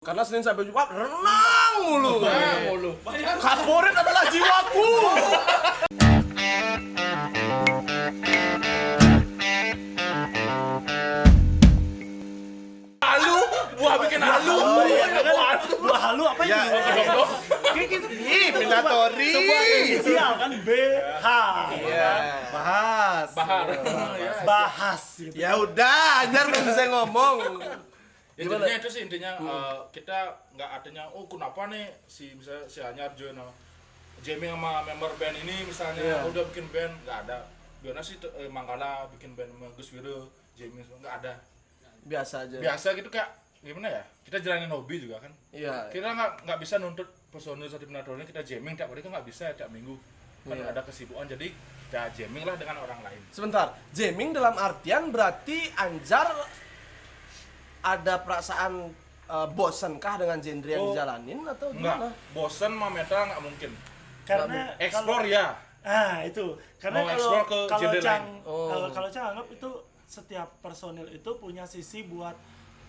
Karena Senin sampai Jumat renang mulu. Favorit adalah jiwaku. Halu, buah bikin halu. Buah halu apa itu? Kayak gitu. Ih, Minatori. Sebuah inisial kan BH. Iya. Bahas gitu. Ya udah, Anjar belum bisa ngomong. Intinya itu sih kita nggak adanya kenapa nih misalnya si Anyar join jamming sama member band ini misalnya udah bikin band nggak ada. Biasanya sih Manggala bikin band sama Gus Wiro jamming nggak ada. Biasa aja. Biasa gitu kayak gimana ya? Kita jalanin hobi juga kan. Iya. Kita nggak bisa nuntut personil satu Minatori kita jamming tiap hari kan nggak bisa tiap minggu. Kan ada kesibukan jadi ya jamming lah dengan orang lain. Sebentar, jamming dalam artian berarti Anjar ada perasaan bosankah dengan genre yang dijalanin atau gimana? Enggak, bosen sama metal nggak mungkin. Karena Explore ya. itu karena Mau explore ke kalau genre Cang lain. kalau Cang anggap itu setiap personil itu punya sisi buat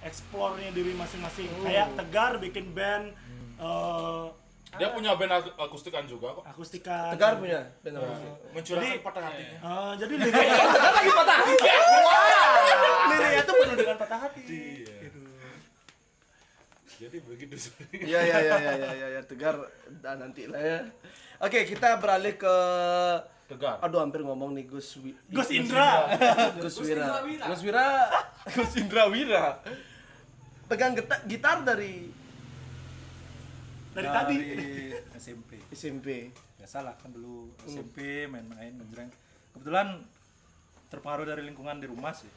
explore-nya diri masing-masing. Kayak Tegar bikin band Dia punya band akustikan juga kok. akustikan. Tegar punya band apa? Mencurahkan patah hatinya. Jadi liriknya Tegar lagi patah hati. liriknya tuh penuh dengan patah hati. Gitu. Jadi begitu sih. Ya, Tegar nanti lah ya. Oke, kita beralih ke Tegar. aduh hampir ngomong nih Gus Indra. Gus Indra Wira. Pegang gitar dari Dari tadi. SMP. SMP. Biasalah kan dulu SMP main-main ngejreng. Kebetulan terpengaruh dari lingkungan di rumah sih.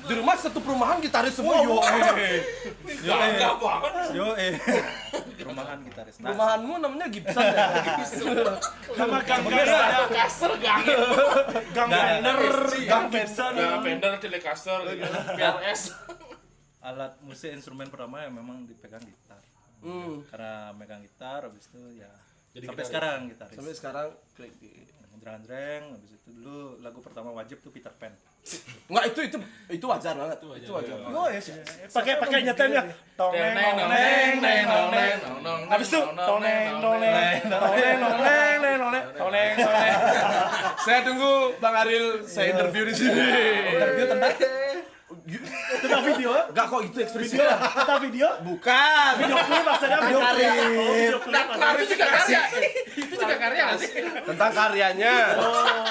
Di rumah satu perumahan gitaris semua. Enggak banget. Perumahan gitaris. Perumahanmu namanya Gibson ya? Sama Gang ada Caster gang. Gang Fender, Gang Gibson. Ya Fender, Telecaster, gitu. PRS. Alat musik instrumen pertama yang memang dipegang gitar. Karena megang gitar habis itu ya Jadi sampai gitaris. sekarang gitaris. Sampai sekarang klik di Ngejreng habis itu dulu lagu pertama wajib tuh Peter Pan. Enggak, itu wajar banget. Itu wajar. Oh ya sih. Pakai nyetelnya toneng noneng neng noneng. Habis itu toneng noneng toneng noneng neng noneng toneng noneng. Saya tunggu Bang Aril saya interview di sini. Interview tentang Tentang video? Enggak kok itu ekspresinya. Tentang video? Bukan. Video klip maksudnya video klip. Video klip. Itu juga karya. Itu juga karya nggak sih? Tentang karyanya.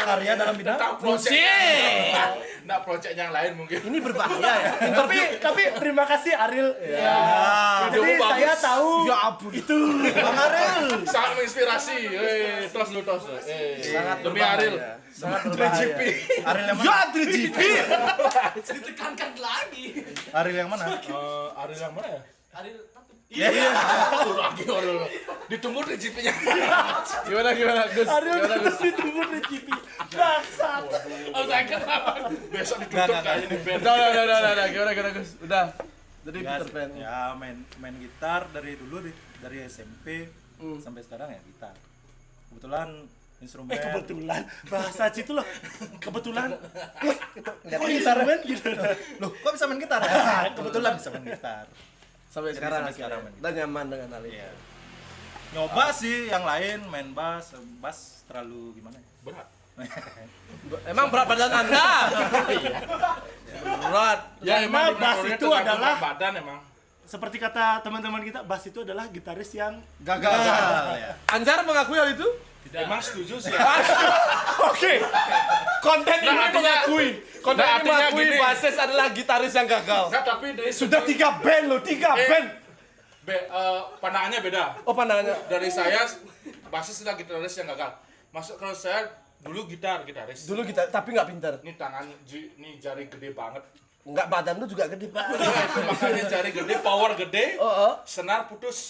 karya dalam bidang Tentang project. Nggak project yang lain mungkin. Ini berbahaya ya. Tapi terima kasih Aril. Ya. Jadi Videomu bagus. saya tahu Ya ampun. itu. Bang Aril. Sangat menginspirasi. Tos lu tos. Sangat Demi Aril. Sangat berbahaya. Aril yang mana? Ya 3GP. Ditekankan lagi. Aril yang mana? Aril yang mana ya? Aril Tuh lagi Aril. Ditunggu di GP-nya. Gimana Gus? Aril Gimana Gus? terus ditunggu di GP. Bangsat. Oh, saya kenapa? Besok ditutup Nggak. kayaknya di band. Udah. Gimana Gus? Udah. Jadi Peter Pan. Ya main gitar dari dulu dari SMP sampai sekarang ya gitar. Kebetulan instrumen Kebetulan bahasa itu loh. Kebetulan. lihat Oh, gitar instrumen gitu. loh kok bisa main gitar kebetulan bisa main gitar Sampai Jadi sekarang sampai sekarang akhirnya. main Dan nyaman dengan hal itu. iya nyoba sih yang lain main bass terlalu gimana ya Berat. Emang berat badan Anda? Berat. Ya Karena emang bass diaturnya itu tergantung adalah badan emang. seperti kata teman-teman kita, bass itu adalah gitaris yang Gagal. ya Anjar mengakui hal itu? Emang setuju sih. Oke. Konten ini artinya- mengakui. Konten Nah, ini artinya mengakui gini. basis adalah gitaris yang gagal. Enggak, tapi dari Sudah 3 band loh, 3 Eh. band. Pandangannya beda. Oh pandangannya. Dari saya basis adalah gitaris yang gagal. Masuk kalau saya dulu gitaris. Dulu kita tapi nggak pintar. Ini tangan ini jari gede banget. Nggak, badan lu juga gede pak. Itu makanya jari gede, power gede, Oh. senar putus.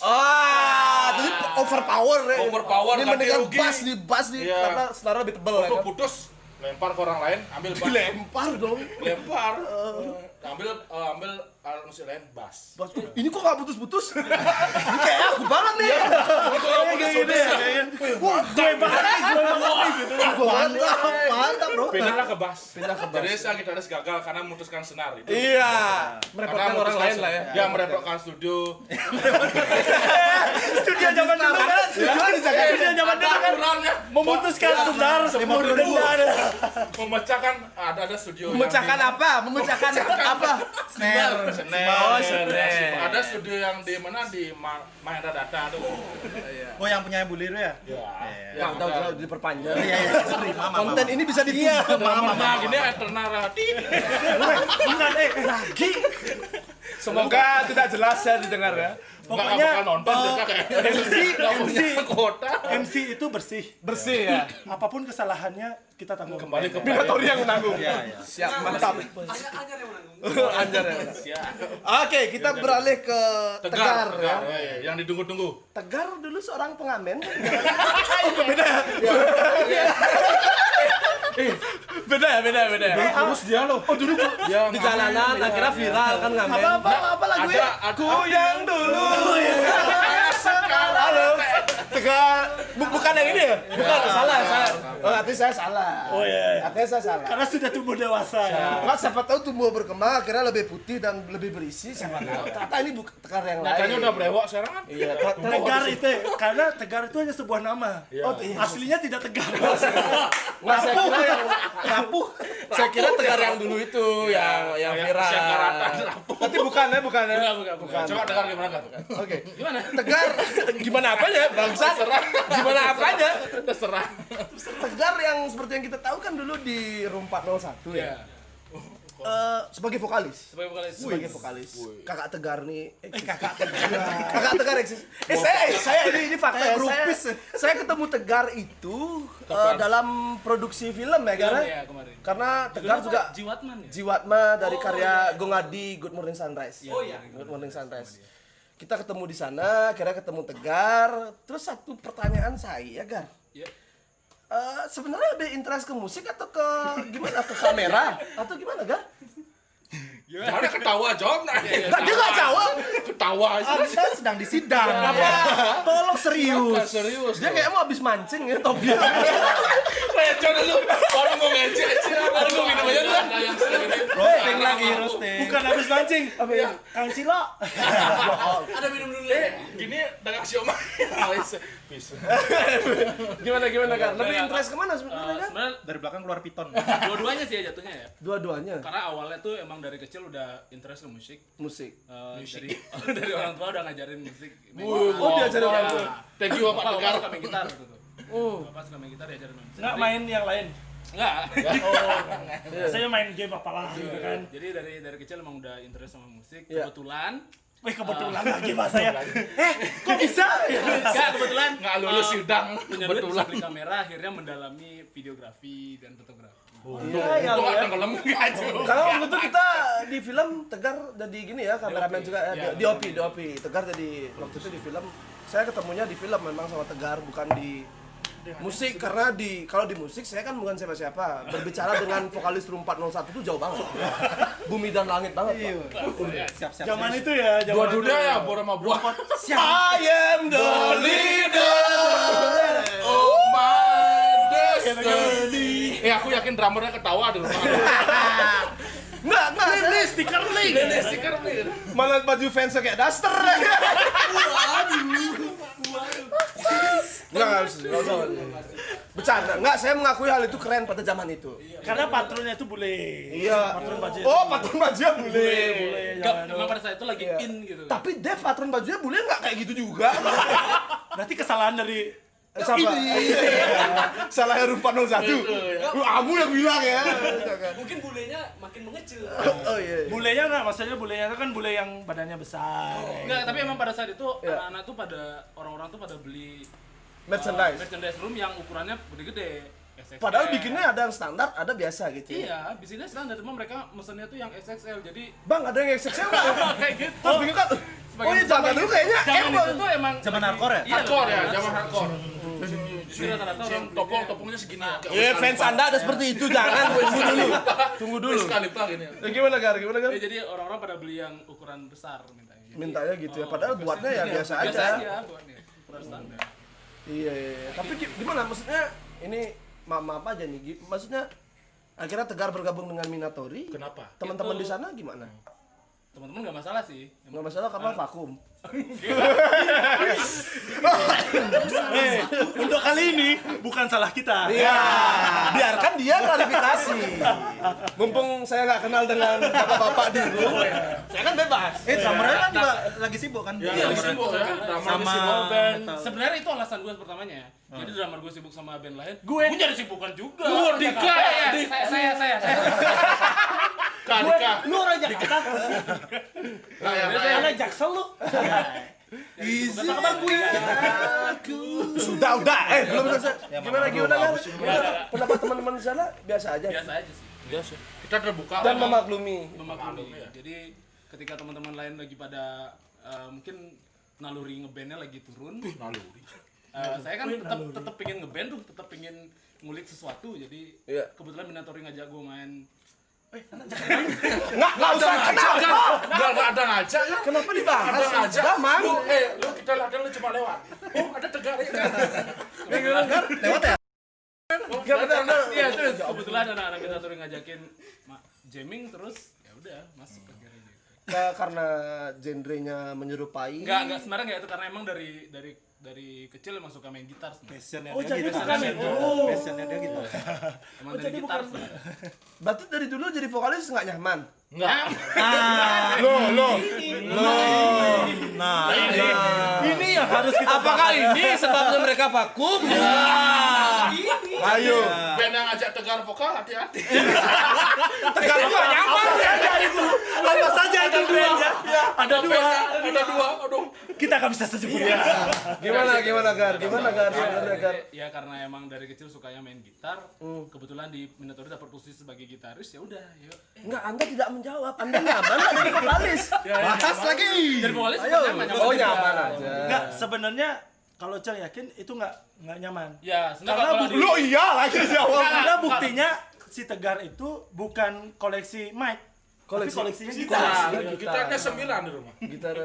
Jadi overpower ya. Overpower, Ini ganti mendingan rugi. bass nih Iya. karena senar lebih tebel ya Itu kan. putus, lempar ke orang lain, ambil ban. Dilempar dong. Lempar. ambil alat musik lain bass. Bos, ini kok nggak putus-putus? Ini kayak aku banget nih. Kayak gini ya, kayaknya. Wah, gue banget gitu. Mantap bro. Pindahlah ke bass. Pindah ke bass. Jadi sang gitaris gagal karena memutuskan senar itu. Iya. Karena Merepotkan orang lain lah ya. Ya merepotkan studio. Studio zaman dulu kan. Studio zaman dulu kan memutuskan senar 50.000 ada. Memecahkan ada studio. Memecahkan apa? Memecahkan apa? Snare. Oh, snare. Ada studio yang di mana di Mahendra Data tuh. Oh, yang punya Buliro ya? Ya. Ya, udah diperpanjang. Iya, sorry, mama. Konten ini bisa ditutup. Namanya gini Eternal Radit. Bukan lagi. Semoga tidak jelas ya didengar ya. Pokoknya bakal nonton mereka kayak MC kota. MC itu bersih. Bersih ya. Apapun kesalahannya kita tanggung. Kembali ke Binatori yang menanggung. Iya. Siap, mantap. Anjar yang menanggung. Anjar ya. Siap. Oke, kita beralih ke Tegar ya. Yang ditunggu-tunggu. Tegar dulu seorang pengamen. Beda ya. Terus dia loh. Oh dulu di jalanan akhirnya viral kan ngamen. Apa lagu ya? Aku yang dulu. Halo. Tegar. Bukan yang ini ya? Bukan, salah. Oh, artinya saya salah. Oh iya. Artinya saya salah. Karena sudah tumbuh dewasa ya. Nggak, siapa tahu tumbuh berkembang akhirnya lebih putih dan lebih berisi, siapa tahu. Ternyata ini bukan Tegar yang lain. Nadanya udah brewok sekarang kan. Iya, Tegar itu karena Tegar itu hanya sebuah nama. Oh, iya. Aslinya tidak Tegar. Nggak, saya kira yang rapuh. Saya kira Tegar yang dulu itu yang viral. Siang karatan rapuh. Tapi bukan ya. Bukan. Coba dengar gimana kan? Oke. Gimana? Tegar. Gimana apanya? Bangsa. Gimana apanya? Terserah. Tegar yang seperti yang kita tahu kan dulu di Room 401 ya. Sebagai vokalis. Sebagai vokalis. Kakak Tegar nih. Kakak Tegar eksis. Saya ini fakta ya. Saya ketemu Tegar itu dalam produksi film ya karena karena Tegar juga Jiwatma dari karya Gongadi Good Morning Sunrise. Oh iya. Good Morning Sunrise. Kita ketemu di sana, kira ketemu Tegar. Terus satu pertanyaan saya, Gar. Sebenarnya lebih interest ke musik atau ke gimana? Ke kamera atau gimana, Gar? Jangan ketawa jawab nah. Dia nggak jawab. Ketawa aja. Anda sedang di sidang. Tolong serius. Serius. Dia kayak mau habis mancing ya, Tobi. Reco dulu. Baru mau ngecek sih. Baru mau minum aja dulu. Ada yang sering Roasting lagi, roasting. Bukan habis mancing. Apa ya? Kang Cilo. Ada minum dulu ya. Gini dengan siomay. Bisa. Gimana Gar? Lebih interest kemana sebenarnya? Gar? Sebenarnya Dari belakang keluar piton. dua-duanya sih ya jatuhnya ya. Dua-duanya Karena awalnya tuh emang dari kecil udah interest ke musik. musik. Dari orang tua udah ngajarin musik. Oh, diajarin orang tua. Thank you Bapak Tegar. Bapak suka main gitar gitu tuh. Bapak suka main gitar diajarin main musik. Nggak main yang lain. Enggak. Saya main game apalah gitu kan. Jadi dari kecil emang udah interest sama musik. Iya. Kebetulan Wih, kebetulan lagi bahasa ya. Kok bisa? enggak kebetulan Nggak lulus sidang. punya duit bisa beli kamera akhirnya mendalami videografi dan fotografi. Iya, Itu ya. nggak tenggelam aja. Karena waktu itu kita di film Tegar jadi gini ya, kameramen juga ya, DOP. Tegar jadi waktu itu di film. Saya ketemunya di film memang sama Tegar, bukan di musik karena kalau di musik saya kan bukan siapa-siapa. Berbicara dengan vokalis Room 401 itu jauh banget. Bumi dan langit banget, Pak. Siap-siap. Zaman itu ya, Dua dunia ya, bor sama buah. I am the leader Oh my destiny. Aku yakin drummernya ketawa dulu. Enggak, Ini stiker link. Stiker nih. malah baju fansnya kayak Duster. Enggak usah. Bercanda. Enggak, saya mengakui hal itu keren pada zaman itu. Karena patronnya itu bule. Iya. Patron baju. Oh, patron bajunya bule. Enggak, memang pada saat itu lagi Iya. in gitu. Tapi Dev patron bajunya bule nggak kayak gitu juga. Berarti kesalahan dari Siapa? Salah Room 401. Kamu yang bilang ya. Mungkin bulenya makin mengecil. Oh iya. bulenya nggak, maksudnya bulenya itu kan bule yang badannya besar. Enggak, tapi emang pada saat itu Iya. anak-anak tuh orang-orang tuh pada beli Merchandise. room yang ukurannya gede-gede. XXL. Padahal bikinnya ada yang standar, ada biasa gitu. Iya, bikinnya standar, cuma mereka mesennya tuh yang XXL. Jadi Bang, ada yang XXL nggak? kayak gitu. Terus bingung kan? Oh iya, zaman dulu kayaknya Zaman itu tuh emang Zaman hardcore ya? Iya, Hardcore ya, bener. zaman hardcore. Jadi rata-rata orang topongnya segini Ya fans Anda ada seperti itu, jangan tunggu dulu. sekali pak ini. Gimana Gar? jadi orang-orang pada beli yang ukuran besar mintanya. Mintanya gitu ya, padahal buatnya ya biasa Biasa aja. aja buatnya. Ukuran standar. Iya. Tapi gimana? Maksudnya ini maaf aja nih. Maksudnya akhirnya Tegar bergabung dengan Minatori. Kenapa? Teman-teman Itu- di sana gimana? Teman-teman nggak masalah sih. Nggak masalah karena vakum. Untuk kali ini bukan salah kita. Iya. Biarkan dia klarifikasi. Mumpung saya nggak kenal dengan bapak-bapak di grup, saya kan bebas. drummernya kan juga lagi sibuk kan? Ya, lagi sibuk ya. Sama Dan metal. sebenarnya itu alasan gue pertamanya. Jadi drummer gue sibuk sama band lain. Gue jadi sibukan juga. Dika. Saya. Dika. lu orang Jakarta. Nah, ya, Anak Jaksel lu. Easy. gue. Sudah. Belum selesai. Gimana kan? Gimana? Pendapat teman-teman di sana biasa aja. Biasa aja sih. kita terbuka Dan memang. memaklumi. Memaklumi. ya. Jadi ketika teman-teman lain lagi pada mungkin naluri ngebandnya lagi turun. Naluri. Saya kan tetap pengen ngeband tuh, tetap pengen ngulik sesuatu. Jadi Iya. kebetulan Minatori ngajak gue main. Nggak usah kenapa. Enggak ada ngajak ya. Kenapa dibahas? Ada ngajak. Udah, Man. Lu kita lu cuma lewat. Oh, ada Tegar ya. Lewat ya? Gak benar. Iya terus kebetulan anak-anak Minatori ngajakin jamming terus ya udah masuk akhirnya gitu. Karena genrenya menyerupai. Enggak sebenarnya enggak itu karena emang dari kecil emang suka main gitar sebenarnya. Passionnya Oh, dia jadi gitu. bukan itu. Passionnya dia gitu. Emang dari gitar. Berarti dari dulu jadi vokalis nggak nyaman? Enggak. Nah, ini yang harus kita Apakah ini sebabnya mereka vakum? Ayo. Band yang ngajak Tegar vokal hati-hati. Tegar nggak nyaman ya. Apa saja itu bandnya? Ada dua. Ada dua. Aduh. Kita nggak bisa sebut ya. Gimana Gar? Sebenarnya Gar? Ya karena emang dari kecil sukanya main gitar. Kebetulan di Minatori dapat posisi sebagai gitaris ya udah, yuk. Enggak, Anda tidak menjawab. Anda nyaman nggak jadi vokalis? Bahas lagi. Jadi vokalis Ayo. nyaman Oh nyaman aja. Enggak, sebenarnya kalau Cang yakin itu nggak nyaman. Ya, Karena sebenarnya kalau Lu iya lagi jawab. Karena buktinya si Tegar itu bukan koleksi mic, tapi koleksinya gitar. Gitarnya 9 di rumah. Gitar.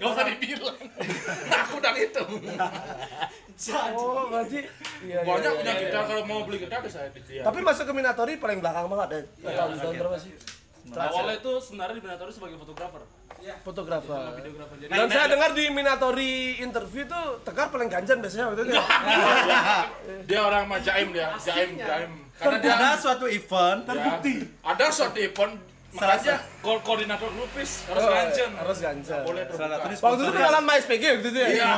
nggak usah dibilang. Aku udah hitung. Oh, berarti iya. Banyak punya gitar, kalau mau beli gitar bisa dia. Tapi masuk ke Minatori paling belakang banget ya. Tahun berapa sih? Awalnya itu sebenarnya di Minatori sebagai fotografer, Fotografer. videografer. Jadi Dan saya dengar di Minatori interview tuh Tegar paling ganjan biasanya waktu itu. Dia orang mah jaim dia, jaim. Karena dia ada suatu event terbukti. Ada suatu event makanya koordinator lupis harus ganjen. Harus ganjan. Boleh salah satu Waktu itu kenalan sama SPG waktu itu ya. Iya.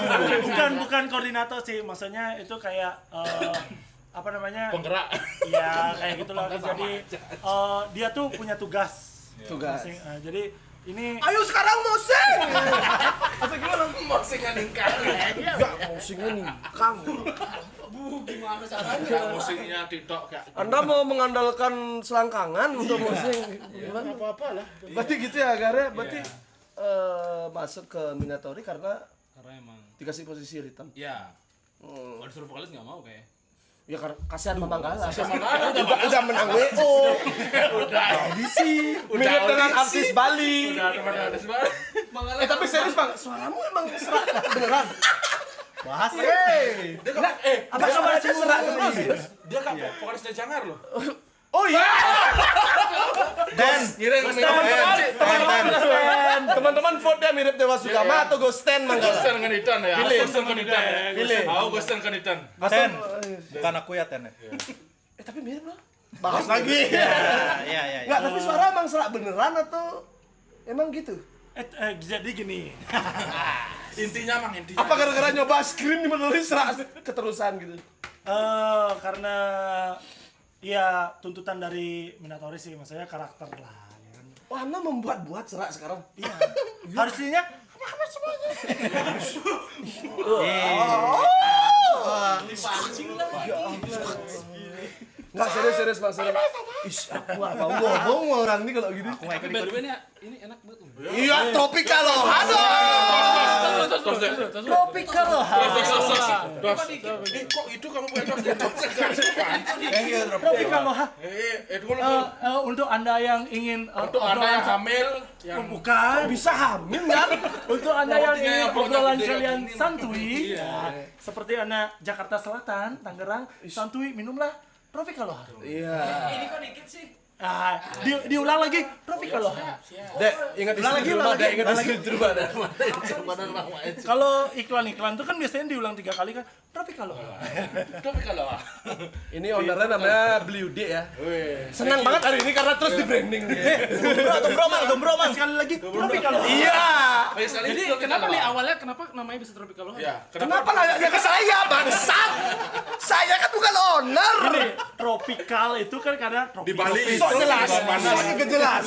Bukan koordinator sih, maksudnya itu kayak apa namanya? Penggerak. Ya kayak gitulah. Jadi dia tuh punya tugas. Tugas. Masing- jadi ini Ayo sekarang musing. Atau gimana? Mau singaningkan. Enggak, musingnya nih. Kang. Gimana caranya? Musiknya TikTok kayak Anda mau mengandalkan selangkangan untuk musing? Gimana? apa-apa lah. Berarti gitu ya, Gara. Berarti masuk ke Minatori karena karena emang dikasih posisi rhythm. ya kalau disuruh vokalis nggak mau kayak. Ya karena kasihan Bambang Galah. Mana Udah menang WO. udah Audisi. Mirip dengan artis Bali. udah teman ada sebar. Tapi serius Bang, suaramu emang serak beneran. bahas Hey. Apa kabar sih serak terus? Dia kan vokalisnya Jangar loh. Oh iya. dan Teman-teman vote dia mirip Dewa Sugama atau Ghosten Manggala. Ghosten Kanitan ya. Pilih. Ghosten Kanitan. Pilih. Aku Ghosten Kanitan. Ten bukan aku ya Ten Tapi mirip loh. Bahas lagi. ya Enggak, tapi suara emang serak beneran atau emang gitu? jadi gini. Intinya mang intinya. Apa gara-gara nyoba screen di menulis serak keterusan gitu? Karena ya tuntutan dari Minatori sih, maksudnya karakter lah. Ya kan? Wah, Anda membuat-buat serak sekarang. Iya. Harusnya Enggak serius Bang, serius. Ish, aku apa ngomong orang ini kalau gini. Tapi by the way ini enak banget. Iya, tropika loh. Aduh. Terus Tropical Aloha. Kok itu kamu punya Tropical Aloha. Itu kalau Untuk Anda yang ingin untuk Anda yang hamil yang bukan Bisa hamil kan? untuk Anda yang ingin yang punya obrolan gede kalian gini. santuy, ya, seperti anak Jakarta Selatan, Tangerang, santuy minumlah Tropical Aloha. Iya. Ini kok dikit sih. Ah, diulang lagi Tropical Aloha. Dek, ingat istri di rumah, Dek, ingat istri di rumah. Dek. Kalau iklan-iklan itu kan biasanya diulang 3 kali kan Tropical Aloha. tapi kalau Ini ownernya namanya Bliude ya. Senang banget hari ini karena terus di branding dia. Gombro mang. Sekali lagi Tropical Aloha. Iya. Jadi kenapa nih awalnya kenapa namanya bisa Tropical Aloha? Ya, Kenapa nanya ke saya, bangsat? Saya kan bukan owner. Ini tropical itu kan karena di tropical. Bali itu Sok jelas. panas. Lagi kejelas.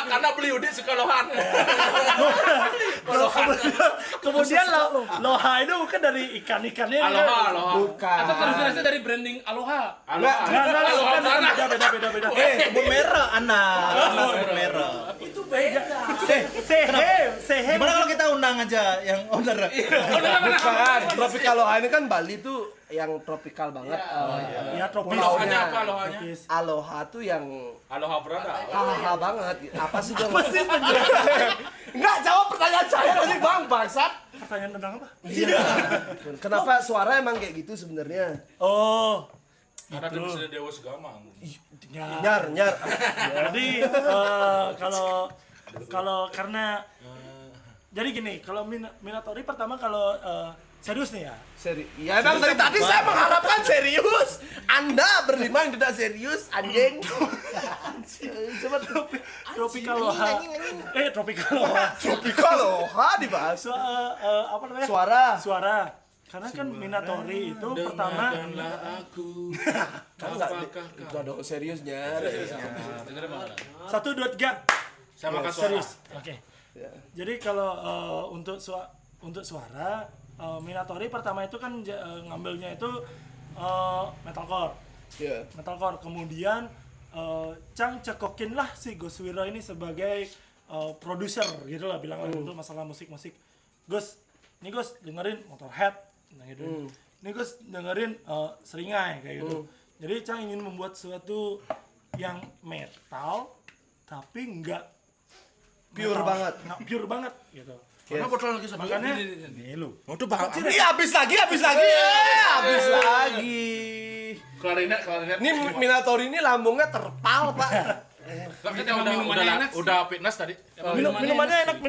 Karena beli udit suka lohan. Kemudian Aloha itu bukan dari ikan-ikannya. Aloha. Bukan. Atau terinspirasi dari branding Aloha? Aloha. Enggak, beda. Sebut merah anak sebut merah. Itu beda. Sehe. Gimana kalau kita undang aja yang owner? Bukan. Tropical Aloha ini kan Bali tuh yang tropikal banget. Ya tropis. Alohanya apa alohanya? Aloha tuh yang Aloha berada. hahaha banget. Apa sih dong? Enggak jawab pertanyaan saya tadi, Bang, bangsat. Pertanyaan tentang apa? Kenapa suara emang kayak gitu sebenarnya? Oh, Karena dia bisa dewa segamang. ya. Nyar. Jadi kalau karena jadi gini, kalau Minatori pertama kalau serius nih ya. Ya emang dari tadi saya mengharapkan serius. Anda berlima yang tidak serius, anjing. Coba Tropical Aloha. Tropical Aloha. Tropical Aloha dibahas. Apa namanya? Suara. Karena kan Minatori itu pertama Aku. Itu ada seriusnya. 1, 2, 3 Saya makan suara. serius. Oke. Jadi kalau untuk suara Minatori pertama itu kan ngambilnya itu metalcore. Iya. Metalcore. Kemudian Chang cekokin lah si Gus Wiro ini sebagai produser gitu lah bilang untuk masalah musik-musik. Gus, nih Gus dengerin Motorhead, nah gitu. Nih Gus dengerin Seringai kayak gitu. Jadi Chang ingin membuat sesuatu yang metal tapi enggak Pure banget. nggak pure banget gitu. Mana botol lagi sama Makanya ini lu. Ini habis lagi. Habis lagi. Klarinet. Ini Minatori ini lambungnya terpal, Pak. Kita minumannya enak sih. udah fitness tadi. minumannya enak.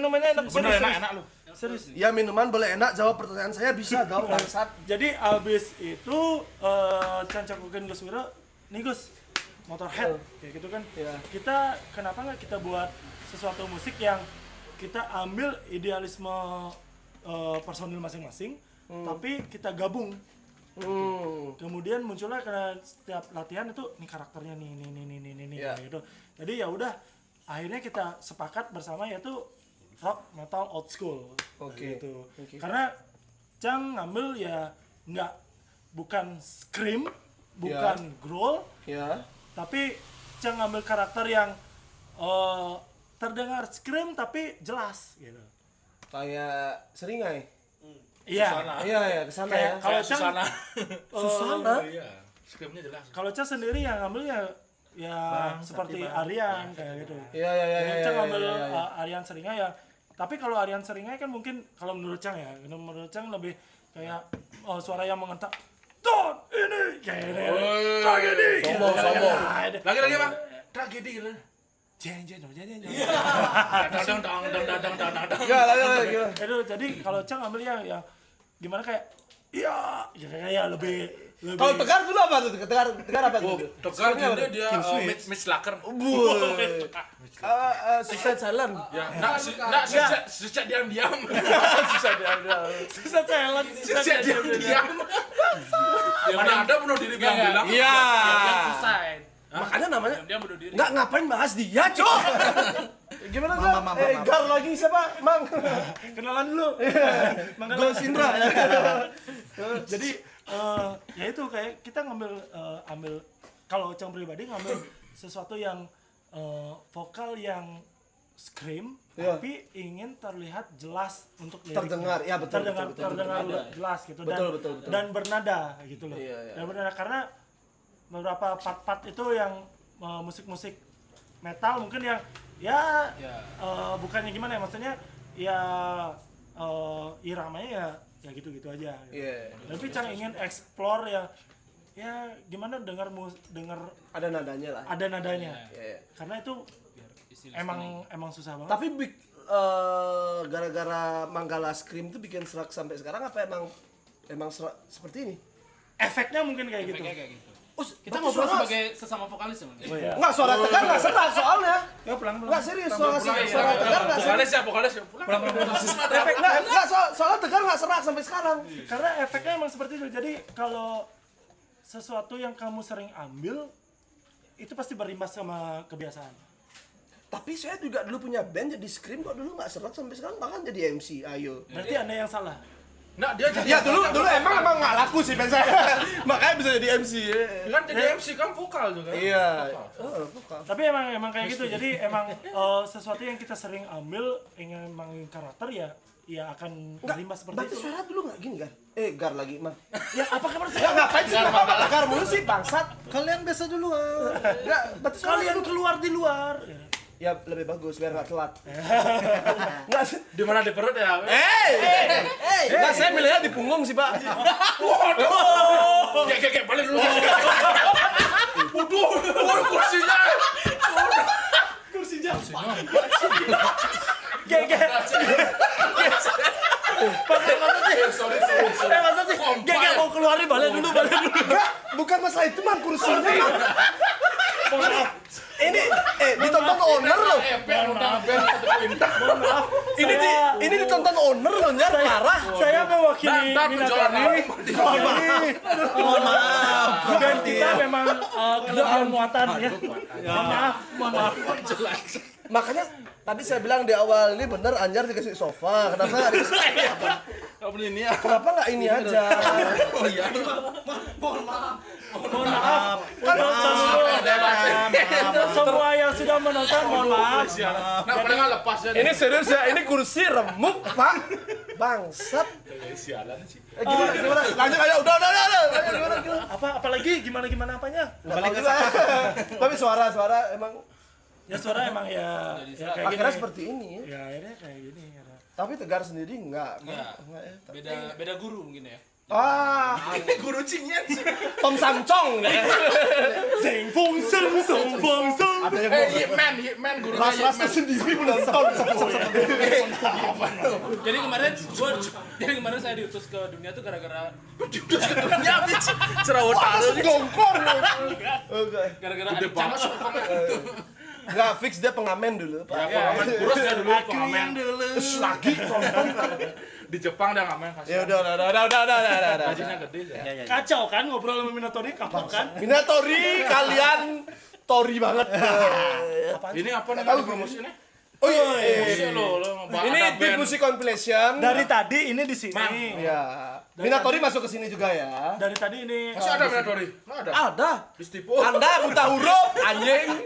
Bener Serius. enak lu. Serius. Ya minuman boleh enak, jawab pertanyaan saya bisa dong, bangsat. Jadi abis itu Chan cekokin Gus Wiro, nih Gus Motorhead kayak gitu kan. Iya. Kita kenapa nggak kita buat sesuatu musik yang kita ambil idealisme personil masing-masing, tapi kita gabung. Kemudian muncullah karena setiap latihan itu nih karakternya nih Iya. kayak gitu. Jadi ya udah akhirnya kita sepakat bersama yaitu rock metal old school. Oke. Gitu. Oke. Karena Chang ngambil ya bukan scream, bukan growl, Ya. tapi Chang ngambil karakter yang terdengar scream tapi jelas gitu. Kayak Seringai. Iya. Iya, kesana ya. Kalau Chang Susana. Susana. Iya. Skripnya jelas. kalau Chang sendiri yang ngambil ya seperti Aryan kayak gitu. Iya. Chang ngambil Aryan Seringai ya. Tapi kalau Aryan Seringai kan mungkin kalau menurut Chang ya, menurut Chang lebih kayak suara yang mengentak. Ton ini kayak ini. Tragedi. Sombong. Lagi Bang. Tragedi gitu. Jeng. Dang. Ya, lagi. Itu jadi kalau Chang ngambil yang gimana kayak kayak lebih Kalau Tegar dulu apa tuh? Tegar apa tuh? Tegar dia Mitch Laker. Suicide Silent. Ya, sejak diam. susah talent. Sejak diam. Mana ada bunuh diri bilang. Iya. Suicide. Makanya namanya Dia bunuh diri. nggak ngapain bahas dia, Cok. Gimana Gar? Gar lagi siapa, Mang? Kenalan dulu. Gol Sindra. Jadi ya itu kayak kita ngambil kalau Chang pribadi ngambil sesuatu yang vokal yang scream Iya. tapi ingin terlihat jelas untuk liriknya. Terdengar, ya betul, terdengar betul, terdengar jelas gitu dan Betul. dan bernada gitu loh. Iya. Dan bernada karena beberapa part-part itu yang musik-musik metal mungkin yang ya bukannya gimana ya, maksudnya ya iramanya ya gitu-gitu aja gitu. Iya. Tapi Cang ingin explore ya gimana dengar Ada nadanya lah. ada nadanya. Iya. Karena itu Istilah emang susah banget. Tapi gara-gara Manggala Scream itu bikin serak sampai sekarang apa emang serak seperti ini? Efeknya mungkin kayak gitu. kayak gitu. berarti Kita ngobrol suara- sebagai sesama vokalis ya, Bang. Enggak, suara tegar enggak serak soalnya. Ya pulang. Enggak serius, suara tegar enggak serak. Vokalis ya pulang. Enggak, soalnya tegar enggak serak sampai sekarang. Karena efeknya emang seperti itu. Jadi kalau sesuatu yang kamu sering ambil itu pasti berimbas sama kebiasaan. Tapi saya juga dulu punya band jadi Scream kok dulu enggak serak sampai sekarang, bahkan jadi MC. Ayo. Berarti Anda yang salah. Nah, dia jadi Ya dulu emang nggak laku sih band saya. Makanya bisa jadi MC. kan jadi MC kan vokal juga. Iya. Tapi emang kayak gitu. Jadi emang sesuatu yang kita sering ambil ingin emang karakter ya akan berimbas seperti Berarti itu. suara dulu nggak gini kan? Gar lagi mah. Ya apa kabar Ya saya? ngapain sih gar mulu sih bangsat? Kalian biasa dulu. Enggak, berarti suara Kalian dulu. keluar di luar. Ya lebih bagus biar nggak telat. Enggak sih. Di mana di perut ya? Enggak, saya milihnya di punggung sih, Pak. Kayak balik dulu. Waduh, kursinya. Masa sih? Gak mau keluar nih, balik dulu. Enggak, bukan masalah itu mah kursinya. Mohon maaf. Ini ditonton owner loh. Ini ditonton owner loh, nyar parah. Saya mewakili Minatori. Mohon maaf. Dan kita memang kelebihan muatan ya. Mohon maaf. Makanya tadi saya bilang di awal ini bener Anjar dikasih sofa. Kenapa nggak dikasih? Kenapa nggak ini aja? Mohon maaf. Untuk semua yang sudah menonton, mohon maaf. Nah, paling nggak lepas ya. Ini serius ya, ini kursi remuk, Pak. Bangsat. Sialan sih. Gimana? Lanjut aja, udah. Gimana? Apalagi gimana apanya? Balik ke sana. Tapi suara emang Ya suara emang ya kayak gini. akhirnya seperti ini. Ya akhirnya kayak gini. Tapi Tegar sendiri enggak. Enggak. Ya. Beda guru mungkin ya. Ini guru cingnya sih. Tom Samcong. Sing fung seng song fong song. Ada yang mau Hitman gurunya ras-rasnya sendiri menonton. Jadi kemarin saya diutus ke dunia tuh gara-gara Cerawat Terus gongkong. gara-gara ada Cang. Enggak fix dia pengamen dulu, Pak. Pengamen kurus ya dulu Aku pengamen. yang dulu. Lagi nonton. Di Jepang dia ngamen Ya kasih. udah. Gajinya gede ya. Kacau kan ngobrol sama Minatori, kapok kan? Minatori kalian Tori banget. Ini apa namanya promosi nih? Oh iya. Promosi lo Ini Big Music Compilation. Dari tadi ini di sini. Ya. Minatori masuk ke sini juga ya. Dari tadi ini. Masih ada Minatori? Nggak ada. Ada. Distipu. Anda buta huruf, anjing.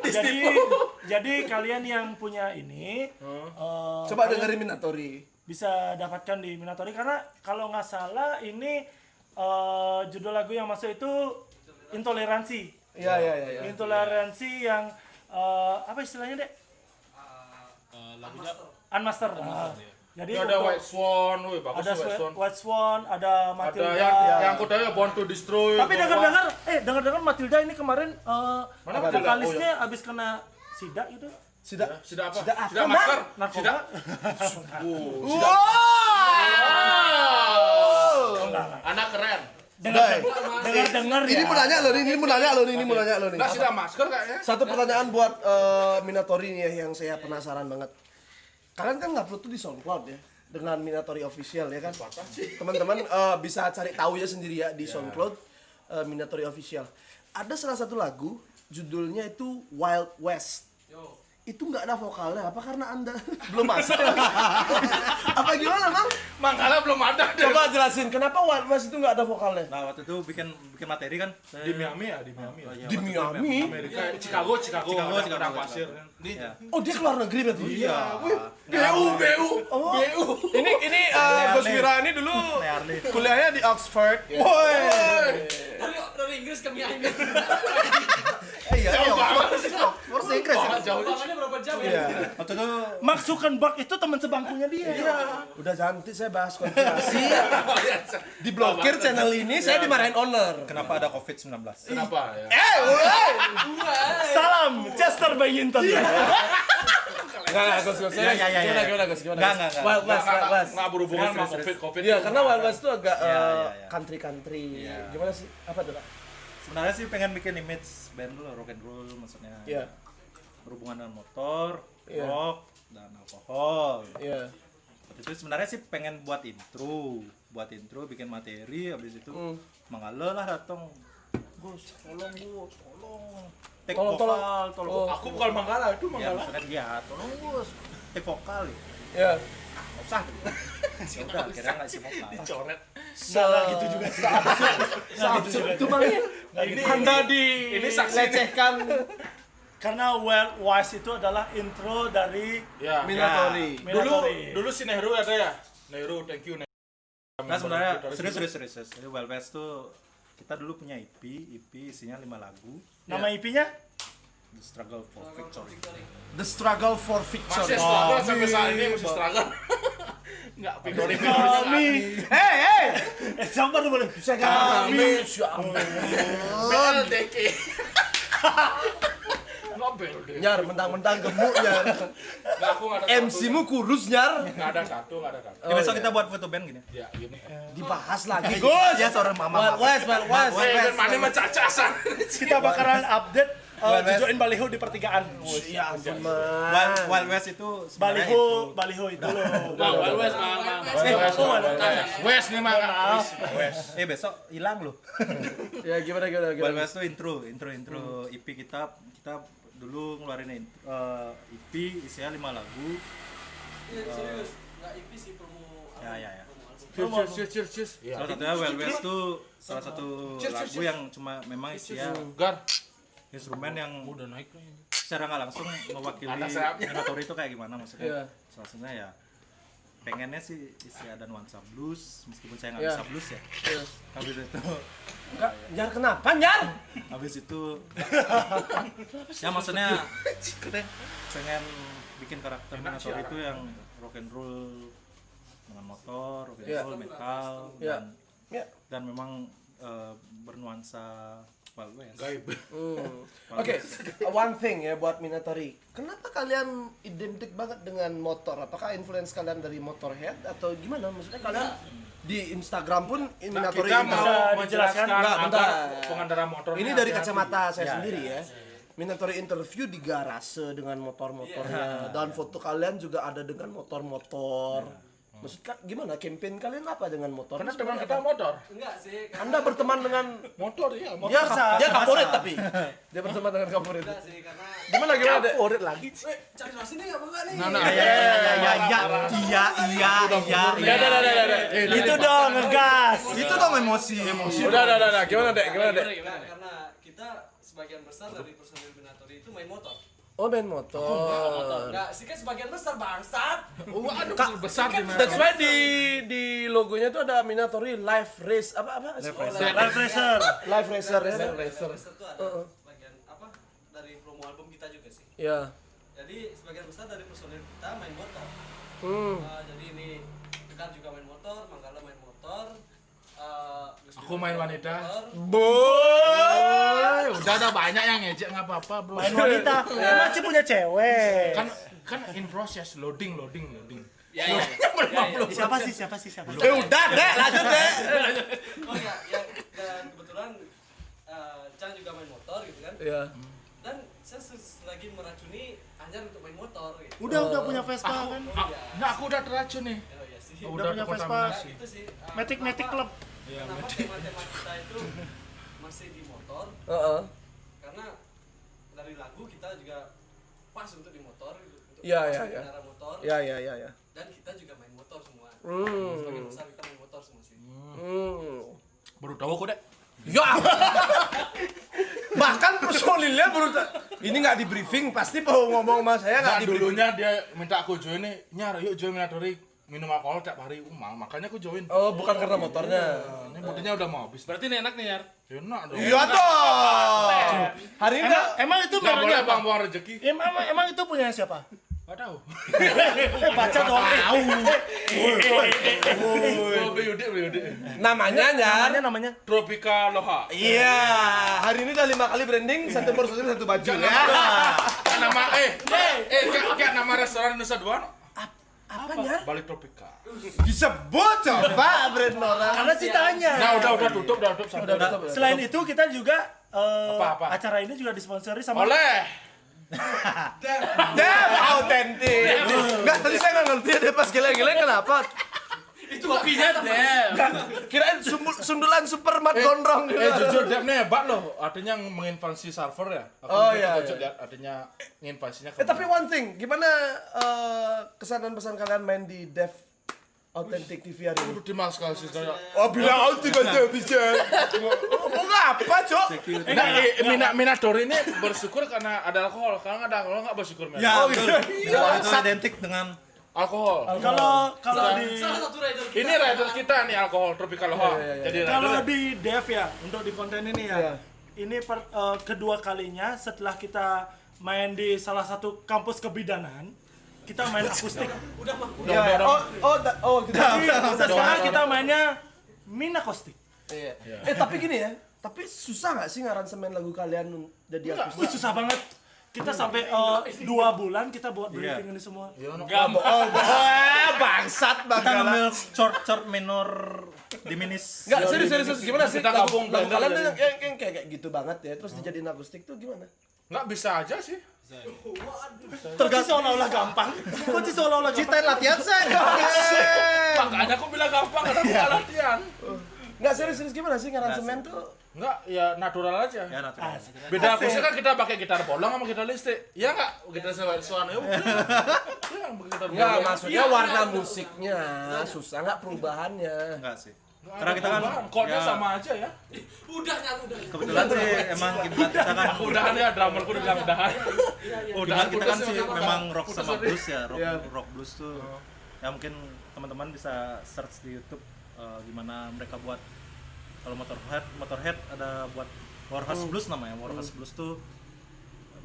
Jadi kalian yang punya ini Coba dengerin Minatori. bisa dapatkan di Minatori karena kalau nggak salah ini judul lagu yang masuk itu intoleransi. Iya. Intoleransi yang apa istilahnya, Dek? Lagunya Unmastered. Jadi Ini ada White Swan, wih bagus ada White Swan. White Swan, ada Ada Matilda. yang kodanya Born to Destroy. Tapi dengar-dengar Matilda ini kemarin Mana vokalisnya abis kena sida gitu. Sudah. Sudah apa? Sudah apa, Sudah masker? Narkoba. Anak keren. Dengar-dengar ya. Ini mau nanya lo nih. Nggak sudah masker kayaknya. Satu pertanyaan buat Minatori nih ya, yang saya penasaran banget. Kalian kan ngupload tuh di SoundCloud ya dengan Minatori Official ya kan? Teman-teman bisa cari tahu ya sendiri ya di SoundCloud Minatori Official. Ada salah satu lagu judulnya itu Wild West. Itu nggak ada vokalnya apa karena Anda belum masuk? Apa gimana, Bang? Manggala belum ada. Coba jelasin kenapa Wild West itu nggak ada vokalnya? Nah waktu itu bikin materi kan Di Miami ya, di Miami. Oh, iya, Di waktu itu Miami? Amerika, Chicago, ada padang pasir kan. Iya. Oh dia keluar negeri berarti? Iya. BU. Ini Gus Wira ini dulu Harley. kuliahnya di Oxford. Woi. Dari Inggris ke Miami. Iya, Oxford Inggris. Bangunnya berapa jam ya? Iya. Waktu itu Maksudkan Bak itu teman sebangkunya dia. Udah cantik saya bahas konspirasi. Diblokir channel ini, saya dimarahin owner. kenapa ada COVID-19? Kenapa ya? Salam Chester Bennington. Enggak, Gus. Ya. Gimana, Gus? Enggak. Wild West. Nggak berhubungan sama Serius. COVID. Iya, karena Wild West itu agak Iya. country. Iya. Gimana sih? Apa tuh, Pak? Sebenarnya sih pengen bikin image band dulu rock and roll maksudnya. Iya. Berhubungan dengan motor, Iya. rock, dan alkohol. Iya. Waktu itu sebenarnya sih pengen buat intro bikin materi, habis itu Manggala lah datang. Gus, tolong. Take Tolong. vokal, tolong. Oh. Aku bukan Manggala, itu Ya, Manggala. maksudnya dia, tolong Gus, take vokal ya. Iya. Nggak usah. Ya udah, akhirnya nggak isi vokal. Coret. Salah gitu juga. Seabsurd itu Bang. Ini Anda ini saksi. dilecehkan Karena Wild West itu adalah intro dari Ya. Minatori. Dulu si Nehru ada ya? Nehru, thank you Nehru. Nah sebenarnya serius. Jadi Wild West tuh kita dulu punya EP isinya 5 lagu. nama IP-nya. The Struggle for Victory. The Struggle for Masih Victory. struggle sampai saat ini masih struggle. Enggak, Victory. Kami. Hey. Siapa tuh boleh? Bisa Kami. BLDK. Enggak BLDK. Nyar, mentang-mentang gemuk Nyar. Enggak, aku enggak ada. MC-mu kurus Nyar. Enggak ada satu. Ya, besok kita buat foto band gini. Ya, gini. Dibahas lagi, Gus. Ya seorang mama. Wild West. Mana mencacasan. Kita bakalan update Wild West. tujuin baliho di pertigaan. Ya ampun, Man. Wild West itu sebenarnya itu. Baliho itu loh. Wild West, West nih mah. Besok hilang loh. Ya gimana. Wild West itu intro EP kita dulu ngeluarin EP isinya 5 lagu. Serius, nggak IP sih promo. Ya. Cheers. Salah satunya Wild West tuh salah satu lagu yang cuma memang isinya Gar. instrumen yang udah naik nih. secara nggak langsung mewakili Ada sayapnya. Minatori itu kayak gimana maksudnya. Iya. Salah satunya ya pengennya sih isi ada nuansa blues meskipun saya nggak Iya. bisa blues ya. Habis itu Nyar kenapa, Nyar? habis itu ya maksudnya pengen bikin karakter Minatori itu yang rock and roll dengan motor, rock and Iya. roll, metal Iya. dan dan memang bernuansa Wild West. Gaib. Oke, one thing ya buat Minatori. Kenapa kalian identik banget dengan motor? Apakah influence kalian dari Motorhead atau gimana? Maksudnya kalian di Instagram pun Minatori Kita itu- mau Bisa menjelaskan Nggak, bentar. agar pengendara motor Ini dari kacamata saya Ya, sendiri ya. Minatori interview di garase dengan motor-motornya dan foto kalian juga ada dengan motor-motor. Maksudnya gimana? Campaign kalian apa dengan motor? Karena teman kita motor. Enggak sih, Anda berteman dengan Motor ya, motor. dia kaporit tapi dia berteman dengan kaporit. enggak sih karena Gimana Dek? Kaporit lagi. cari jelasin nih apa enggak nih? Iya. Itu dong ngegas. Itu dong emosi. Udah. Gimana Dek? Enggak, karena kita sebagian besar dari personil Minatori itu main motor. Oh, main motor. Enggak sih kan sebagian besar bangsat. Waduh, besar di mana? That's why di logonya tuh ada Minatori Live Race apa? Live Racer. Live Racer ya. Racer itu ada sebagian apa dari promo album kita juga sih. Ya. Jadi sebagian besar dari personil kita main motor. Jadi ini Tegar juga main motor, Manggala main motor. Gus Aku Bima main juga wanita. motor. Boy, udah banyak yang ngejek nggak apa-apa, bro. Main wanita. Masih punya cewek. Kan in process loading. Ya. Siapa sih? Udah Dek, lanjut Dek. Oh ya, dan kebetulan Cang juga main motor gitu kan. Iya. Dan saya lagi meracuni Anjar untuk main motor gitu. Udah punya Vespa kan. Nah, aku udah teracun nih. Oh iya sih. Udah punya Vespa. kontaminasi. Itu sih. Matic Club. Kenapa tema kita itu masih di motor? Heeh. Karena dari lagu kita juga pas untuk di motor gitu, untuk Iya, pas iya, di iya. kendaraan motor. Ya. Dan kita juga main motor semua. Hmm. Sebagai Ya. Bahkan personilnya ini nggak di briefing, pasti mau ngomong sama saya nggak Nah, di briefing. dulunya dia minta aku join nih, nyar yuk join Minatori minum alkohol tiap hari, makanya aku join. Oh, bukan karena motornya. Ini bodinya udah mau habis. Berarti ini enak nih, Yar. Enak dong. Iya toh. Hari ini Emang itu Nggak boleh merahnya apa? buang rezeki. Emang itu punya siapa? Gak tahu. Baca dong. BUD. namanya Nyar. Namanya Tropika Loha. Iya, hari ini udah 5 kali branding, satu personil satu baju ya. Kayak nama kayak nama restoran Nusa Dua. Apa Nyar? Balik Tropika. Disebut coba brand orang. karena citanya. Nah, udah tutup sampai. Selain itu kita juga Apa? acara ini juga disponsori sama Oleh. Dev autentik. Enggak, tadi saya nggak ngerti dia pas geleng-geleng kenapa. Itu kopinya deh. Kirain sundulan supermat gondrong gitu. Jujur Dev nih hebat loh. Artinya menginvasi server ya. Aku Oh, juga iya, lihat iya. artinya menginvasinya. Tapi one thing, gimana kesan dan pesan kalian main di Dev Authentic TV hari ini? terima sekali sih saya. Oh, bilang autentik aja bisa. Mau ngapa, Cok? Nah, Minatori ini bersyukur karena ada alkohol. Kalau nggak ada alkohol nggak bersyukur. Men. Ya, Oh, betul. iya. Itu identik dengan Alkohol. kalau di Salah satu rider kita. Ini rider kita nih alkohol Tropika Loha. Jadi kalau rider. di Dev ya untuk di konten ini ya. Iya. Ini kedua kalinya setelah kita main di salah satu kampus kebidanan, kita main akustik. Ya, Sekarang kita mainnya Minakostik. Iya. Tapi gini ya, tapi susah nggak sih ngaransemen lagu kalian jadi Wih, akustik? susah banget. Kita sampai 2 bulan kita buat briefing ini semua. Bangsat kita banget. ngambil chord minor diminis. Enggak, serius gimana sih? Kita gabung lagu blender kalian jadi. tuh yang kayak gitu banget ya, terus dijadiin akustik tuh gimana? Nggak bisa aja sih. Tergantung seolah-olah gampang. Kok sih seolah-olah gampang? Ceritain latihan saya. Makanya aku bilang gampang karena bukan latihan. Enggak serius gimana sih ngaransemen tuh? Enggak, ya natural aja. Ya, natural. Beda akustik kan kita pakai gitar bolong sama gitar listrik. Iya nggak? Gitar suara ya. Iya, gitar Enggak, bolong. maksudnya warna musiknya susah nggak perubahannya. Enggak sih. Karena kita kan chordnya ya, sama aja ya. Udah. kebetulan sih emang kita kan Udahan ya, drummerku udah bilang udahan. kebetulan kita kan putus sih sama memang kakak. rock Putus sama tadi. blues ya, rock blues tuh. Ya mungkin teman-teman bisa search di YouTube gimana mereka buat kalau Motorhead ada buat Warhorse Blues namanya. Warhorse Blues tuh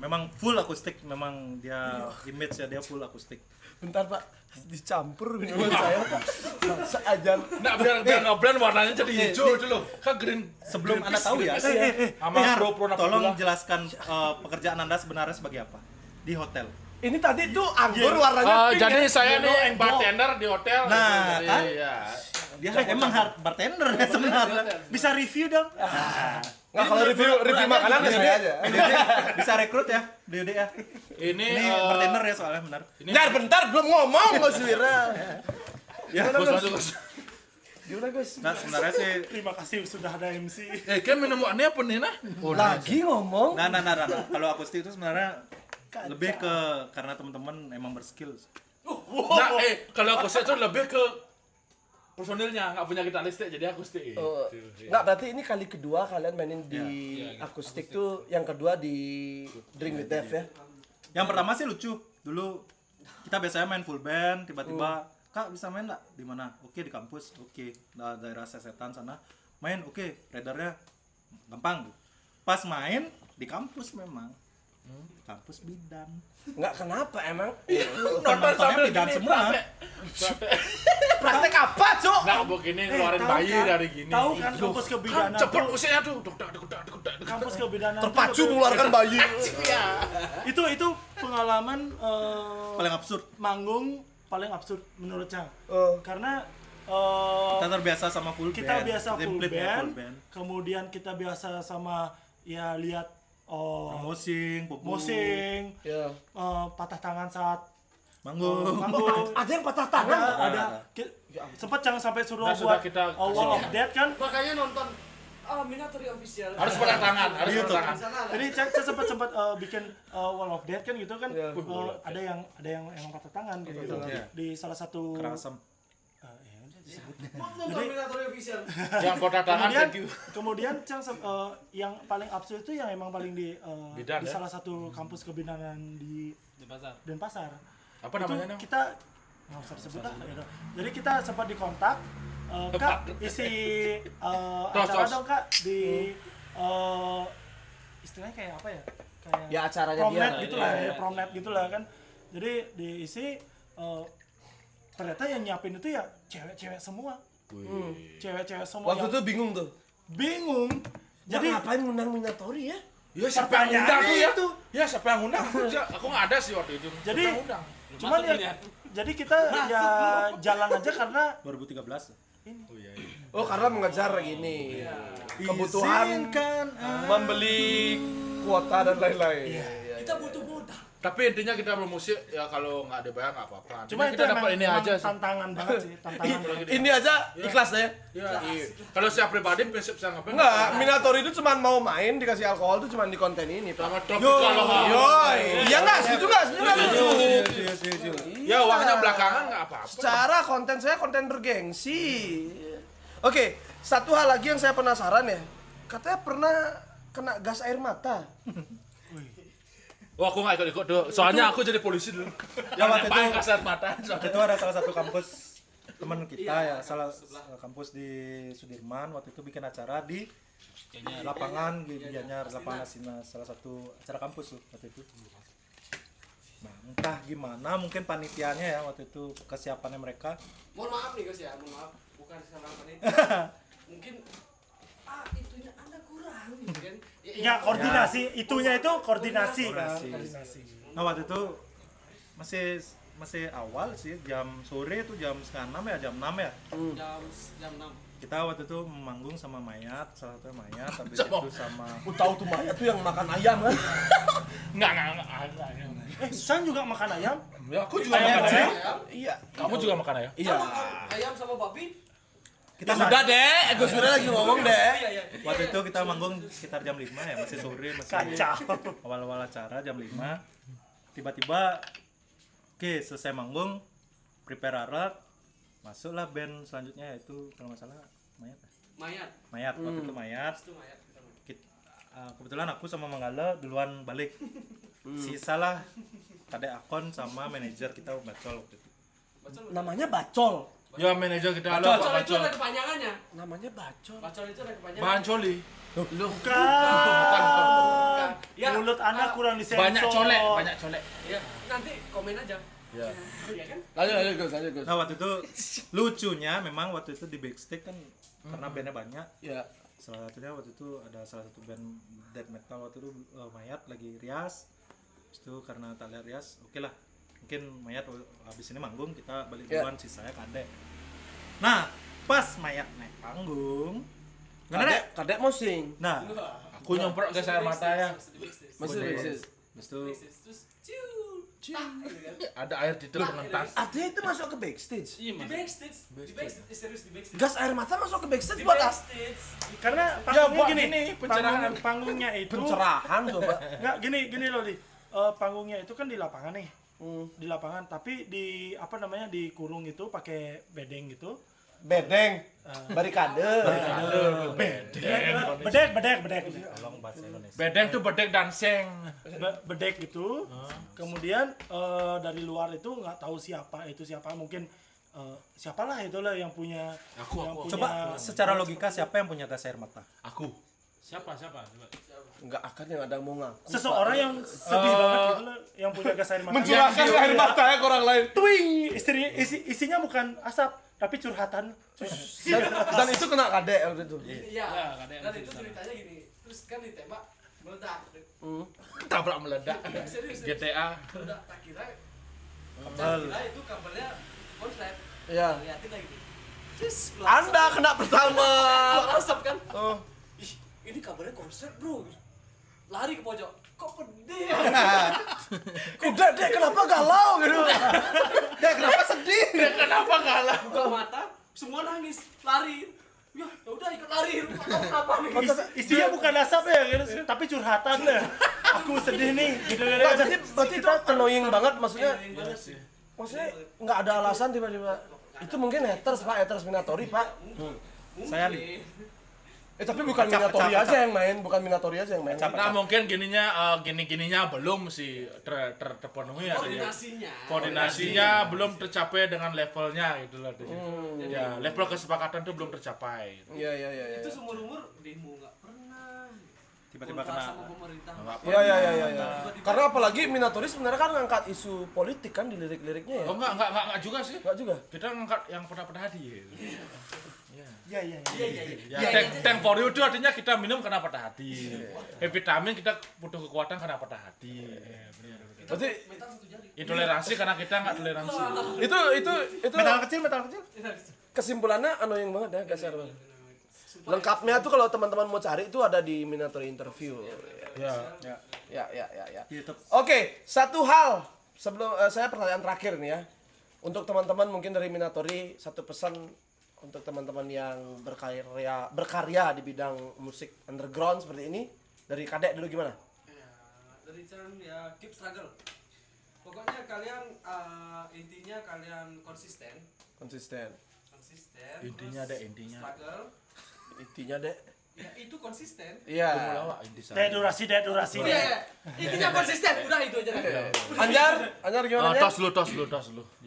memang full akustik, memang dia image ya dia full akustik. Bentar Pak, dicampur minuman saya Pak. Masa aja. Nggak, biar nge-blend warnanya jadi hijau itu loh. Kan green. Sebelum Anda tahu ya, Sama pro tolong jelaskan pekerjaan Anda sebenarnya sebagai apa di hotel. Ini tadi tuh anggur warnanya pink Jadi ya? saya nih bartender di hotel. Nah, kan? Iya. Dia emang bartender ya sebenarnya. Bisa review dong. Nggak, kalau review makanan ya saya aja. Bisa rekrut ya di UD ya. Ini Ini bartender ya soalnya benar. Bentar, bentar, belum ngomong Mas Wira. Gus masuk Gus. Gimana Gus? Nah sebenarnya sih Terima kasih sudah ada MC. Kan minum ini apa nih nah? Lagi ngomong? nah. Kalau akustik itu sebenarnya lebih ke karena teman-teman emang berskill. Nah, kalau akustik itu lebih ke personilnya nggak punya gitar listrik jadi akustik. Nggak, berarti ini kali kedua kalian mainin di akustik tuh, yang kedua di Drink with Dev ya? Yang pertama sih lucu. Dulu kita biasanya main full band, tiba-tiba Kak bisa main nggak? Di mana? Oke di kampus. Oke, daerah Sesetan sana. Main, oke. Radarnya gampang. Pas main di kampus memang. Kampus bidan. Nggak, kenapa emang? Penontonnya bidan semua. Praktek apa, Cok? Nggak begini ngeluarin bayi dari gini. Tahu kan kampus kebidanan Cepet tuh, musiknya tuh. Duk. kampus kebidanan tuh Terpacu lebih- mengeluarkan bayi. itu pengalaman Paling absurd. manggung paling absurd menurut Cang. Karena Kita terbiasa sama full band. kita biasa full Template ya, band, kemudian kita biasa sama ya lihat Mosing, pupuk, mosing, Ya. patah tangan saat manggung. manggung. Ada yang patah tangan? ada sempat jangan sampai suruh Nah, sudah buat kita Wall of Death kan. Makanya nonton Minatori official. Harus pakai tangan, harus pakai tangan. Di sana ada. Jadi Cang sempat bikin Wall of Death kan gitu kan. Iya. Ada yang emang patah tangan gitu. Iya. Di salah satu Kerasem. sebutnya. Nonton Minatori official. Yang kotak tangan Kemudian, thank you. kemudian yang paling absurd itu yang emang paling di Bidan, di ya? salah satu kampus kebidanan di Di pasar. Denpasar. Apa Itu namanya? Nam? kita nggak usah disebut lah. Ya udah. Jadi kita sempat dikontak, Kak isi acara tos. dong Kak di istilahnya kayak apa ya? Kayak Ya acaranya promnet dia. gitu lah, ya, promnet gitu lah kan. Jadi diisi ternyata yang nyiapin itu ya cewek-cewek semua. Cewek-cewek semua. Waktu yang itu bingung tuh. bingung. Jadi Jadi ngapain ngundang Minatori ya? Ya siapa yang undang tuh ya? itu. Ya siapa yang undang? Aku nggak ada sih waktu itu. Jadi Siapa yang undang? cuman Masuk ya, ini jadi kita ya jalan aja karena 2013. Oh karena mengejar ini kebutuhan membeli kuota dan lain-lain. Kita butuh modal. Tapi intinya kita bermusik ya kalau nggak dibayar nggak apa-apa. cuma Intinya itu kita dapat emang, ini emang aja sih. tantangan banget sih, tantangan. Ini aja ikhlas deh. Ya, iya. Kalau saya pribadi prinsip saya ngapain? Enggak, Minatori itu cuma mau main dikasih alkohol tuh cuma di konten ini. Pak. Sama topik kalau Yoi, iya enggak, setuju enggak? Setuju enggak? ya uangnya belakangan nggak apa-apa. Secara konten saya konten bergengsi. Oke, satu hal lagi yang saya penasaran ya. Katanya pernah kena gas air mata. Wah, aku nggak ikut-ikut tuh. Soalnya aku jadi polisi dulu. Ya waktu Paling itu kasar mata. itu ada salah satu kampus teman kita ya, salah kampus di Sudirman waktu itu bikin acara di lapangan di Gianyar, lapangan Asina, salah satu acara kampus tuh waktu itu. Nah, entah gimana mungkin panitianya ya waktu itu kesiapannya mereka. Mohon maaf nih guys ya, mohon maaf. Bukan salah ini. Mungkin itunya Anda kurang gitu kan. Ya koordinasi, itunya itu koordinasi kan. Koordinasi. Nah waktu itu masih awal sih, jam sore tuh jam setengah 6 ya, jam 6 ya. Jam 6. Kita waktu itu memanggung sama Mayat, salah satu Mayat, habis itu sama Aku tahu tuh Maya tuh yang makan ayam kan. Nggak. San juga makan ayam. Ya, aku juga Ayam makan ayam. Ayam. Iya. Kamu juga makan ayam? Iya. Ayam sama babi. kita Udah deh, Gus Wira lagi ngomong deh. Iya. waktu itu kita manggung sekitar jam 5 ya, masih sore, masih Kacau. awal-awal acara jam 5. Tiba-tiba oke, selesai manggung, prepare arak, masuklah band selanjutnya yaitu kalau nggak salah Mayat. Mayat. Waktu itu Mayat. Itu mayat kita. Kebetulan aku sama Manggala duluan balik. Sisalah Kadek Akon sama manajer kita Bacol waktu itu. Namanya Bacol. Ya manajer kita lo Bacol itu Bacol. ada kepanjangannya. Namanya Bacol. Bacol itu ada kepanjangan. Bancoli. Bukan. Ya, Mulut Anda kurang disensor. Banyak colek. ya nanti komen aja. Ya. Iya kan? Lanjut Gus. Nah waktu itu lucunya memang waktu itu di backstage kan karena bandnya banyak. Ya. Salah satunya waktu itu ada salah satu band death metal waktu itu Mayat lagi rias. Terus itu karena tak lihat rias, oke lah. Mungkin Mayat habis ini manggung kita balik duluan, sisanya Kadek. Nah pas Mayat naik panggung, Kadek mau sing. nah Aku nyemprot ke saya mata ya. Masih. terus itu Terus ciu. Ada air di pengentas. Artinya itu masuk ke backstage. Di backstage, serius di backstage. Gas air mata masuk ke backstage Di buat apa? backstage. Karena Ya, panggungnya buat gini, ini, pencerahan. panggungnya itu Pencerahan coba. nggak gini loh di panggungnya itu kan di lapangan nih, di lapangan tapi di apa namanya di kurung itu pakai bedeng gitu. Bedeng. Barikade. Bedek tolong bahasa Indonesia. Bedeng tuh bedek dan seng. bedek gitu. Kemudian dari luar itu nggak tahu siapa mungkin siapalah itulah yang punya Aku. Coba secara logika siapa yang punya gas air mata? Aku. Siapa? Coba. Enggak akan yang ada mau ngaku. seseorang yang sedih banget gitu loh yang punya gas air mata. Mencurahkan air mata ya ke orang lain. Twing, isinya bukan asap tapi curhatan. Dan itu kena Kadek waktu itu. Iya. ada yang Dan masih itu di sana. ceritanya gini. Terus kan ditembak meledak. Tabrak meledak. Serius. GTA. Meledak. Tak kira itu kabelnya konslet. Iya. Liatin lagi. Terus Anda kena pertama. keluar asap kan. Oh. Ih, ini kabelnya konslet, Bro. Lari ke pojok. Kok pedih? Udah deh kenapa galau gitu. Dek kenapa sedih? Kenapa kalah? Buka mata, semua nangis, lari. Ya udah ikut lari. Lu tahu kenapa nih? Isinya bukan asap ya, gitu, tapi curhatan ya. Aku sedih nih, gitu Nah, kan. berarti itu annoying banget maksudnya. Annoying banget sih. Maksudnya nggak ada alasan tiba-tiba. Itu mungkin haters Pak, haters Minatori Pak. Saya Tapi bukan Minatori aja yang main, bukan Minatori aja yang main. Nah mungkin gininya belum sih terpenuhi ya. Koordinasinya belum tercapai dengan levelnya gitu loh. Ya level kesepakatan itu belum tercapai. Iya. Itu seumur-umur demo nggak pernah. tiba-tiba Kontra kena sama pemerintah. Iya. Karena apalagi Minatori sebenarnya kan ngangkat isu politik kan di lirik-liriknya ya. Oh enggak juga sih. Enggak juga. Kita ngangkat yang pada hati. Iya. Ya, tank for you itu artinya kita minum karena patah hati. Vitamin kita butuh kekuatan karena patah hati. Berarti Intoleransi karena kita nggak toleransi. itu metal kecil kesimpulannya annoying banget ya guys. Lengkapnya tuh kalau teman-teman mau cari itu ada di Minatori interview. Ya. YouTube. Oke, satu hal sebelum saya pertanyaan terakhir nih ya. Untuk teman-teman mungkin dari Minatori satu pesan untuk teman-teman yang berkarya di bidang musik underground seperti ini. Dari Kadek dulu gimana? Ya, dari Chan ya keep struggle. Pokoknya kalian intinya kalian konsisten. Intinya terus deh, intinya. Struggle. Intinya Dek. Ya itu konsisten. Iya. Dek durasi. Iya. Intinya konsisten. Udah itu aja. Anjar gimana? Tos lu.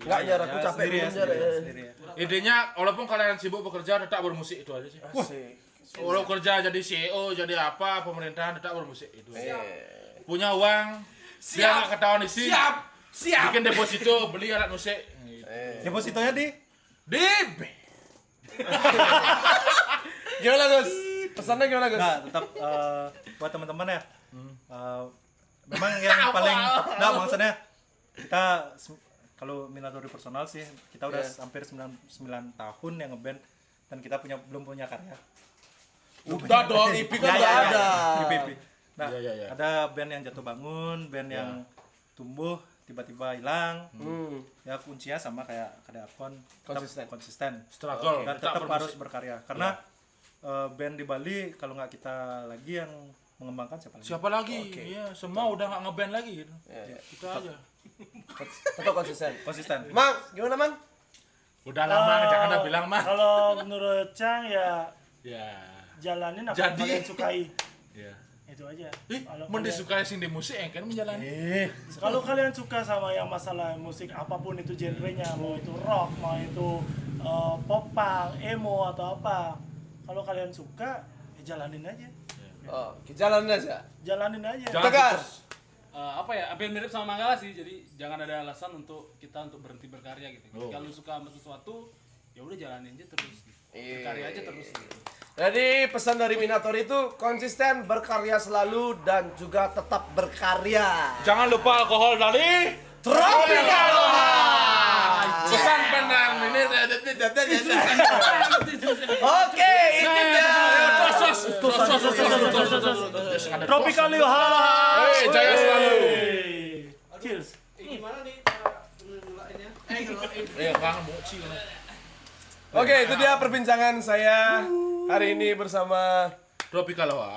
Enggak Anjar, aku capek sendiri ya, Anjar. sendiri ya. Intinya walaupun kalian sibuk bekerja tetap bermusik itu aja sih. Asik. Walau kerja jadi CEO, jadi apa, pemerintahan tetap bermusik itu. Punya uang, biar nggak ketahuan isi. Siap. Bikin deposito, beli alat musik. Depositonya di Gimana Gus? Pesannya gimana Gus? Nah, tetap buat teman-teman ya. Memang yang paling maksudnya kita kalau Minatori personal sih kita udah hampir 9 tahun yang ngeband dan kita belum punya karya. Udah dong, IP kan udah ada. IP. Nah, Iya. ada band yang jatuh bangun, band yang tumbuh tiba-tiba hilang. Ya kuncinya sama kayak Akon, konsisten. Struggle, Dan tetap tetap harus berkarya karena band di Bali kalau nggak kita lagi yang mengembangkan siapa lagi? Iya, semua udah nggak ngeband lagi gitu. Itu aja. Tetap konsisten. Mang, gimana Mang? Udah lama, jangan ada bilang mah. Kalau menurut Chang ya Ya. jalanin apa yang Jadi- kalian sukai. Ya. Itu aja. Mau kalian- disukai sing di musik kan menjalani. Kalau kalian suka sama yang masalah musik apapun itu genrenya, mau itu rock, mau itu pop punk, emo atau apa, kalau kalian suka ya jalanin aja. Oh, jalan aja. Jalanin aja. Tegas. Hampir mirip sama Manggala sih. Jadi jangan ada alasan untuk kita berhenti berkarya gitu. Kalau suka sama sesuatu, ya udah jalanin aja terus. Gitu. Berkarya aja terus. Gitu. Jadi pesan dari Minatori itu konsisten, berkarya selalu dan juga tetap berkarya. Jangan lupa alkohol dari Tropical. pesan penang ini. Oke, itu dia. Tropical Yohai. Jaya selalu. Cheers. Gimana nih cara ngelulainnya? Kangen mochi. Oke, itu dia perbincangan saya hari ini bersama Tropical wah.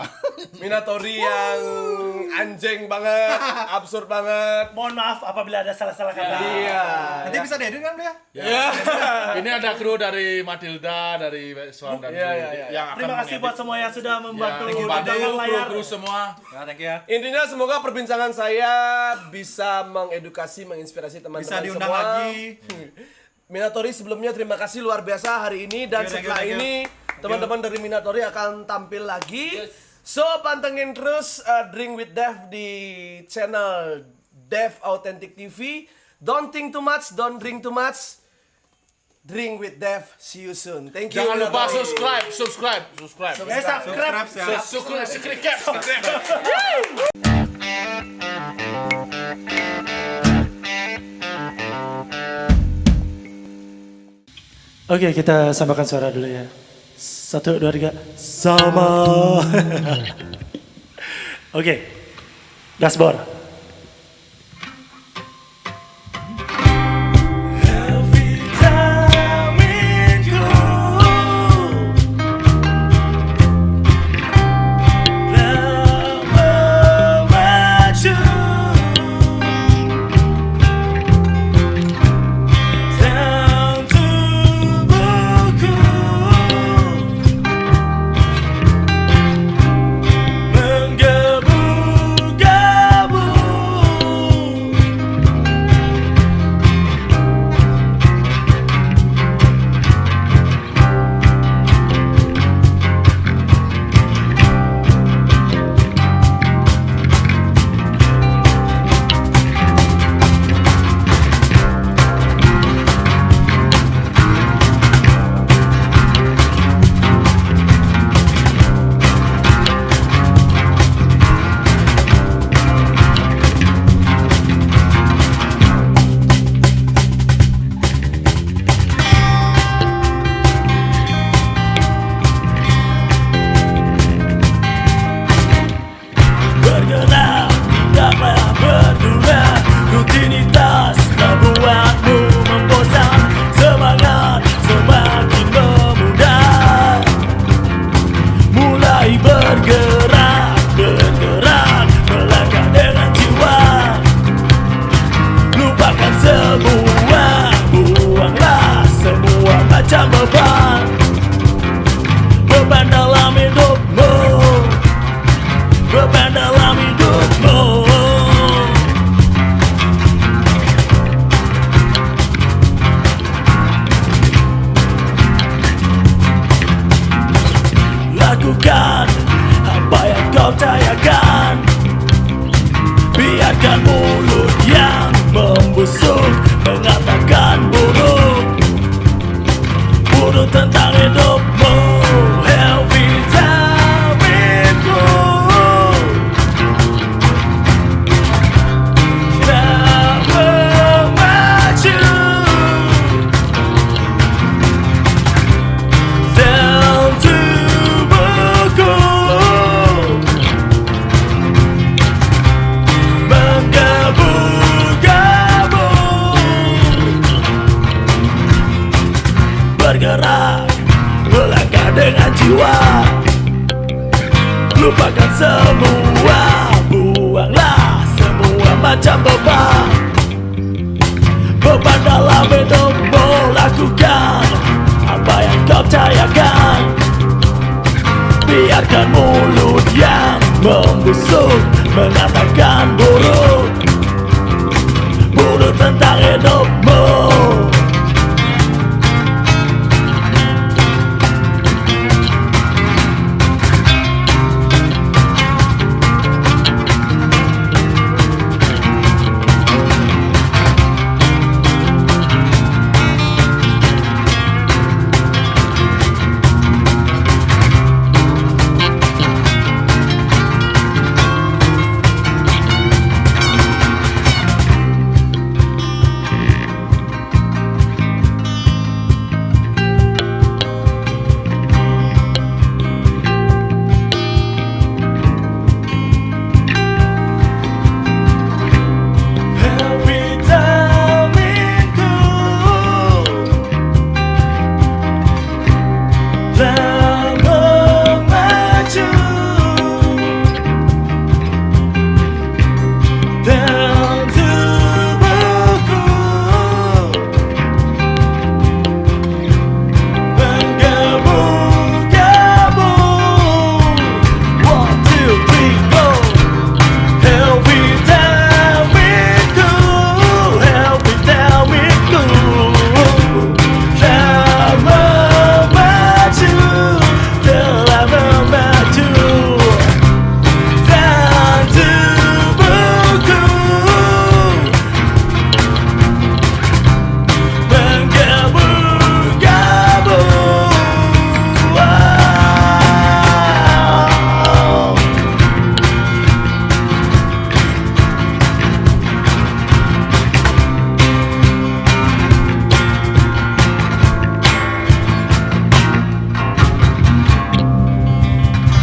Minatori yang anjing banget, absurd banget. Mohon maaf apabila ada salah-salah kata. Iya. Nanti bisa diedit kan dia? Iya. Ini ada kru dari Matilda, dari Swan dan Iya. yang akan Terima kasih buat semua yang sudah membantu membantu dagangan layar. kru semua. Ya, thank you ya. Intinya semoga perbincangan saya bisa mengedukasi, menginspirasi teman-teman Bisa diundang semua. lagi. Minatori sebelumnya terima kasih luar biasa hari ini dan Thank you, setelah thank you. ini teman-teman dari Minatori akan tampil lagi. So pantengin terus Drink with Dev di channel Dev Authentic TV. Don't think too much, don't drink too much. Drink with Dev. See you soon. Thank you. Jangan lupa Minatori. subscribe. Subscribe. Subscribe. Oke, kita samakan suara dulu ya. 1, 2, 3. Sama. Oke. Gasbor. Down to lakukan apa yang kau percayakan. Biarkan mulut yang membusuk mengatakan buruk tentang hidupmu. Hell vitaminku tak memacu dalam tubuhku, menggebu-gebu, bergerak, melangkah dengan jiwa. Lupakan semua, buanglah semua macam beban. Beban dalam hidupmu, lakukan apa yang kau percayakan. Biarkan mulut yang membusuk mengatakan buruk tentang hidupmu.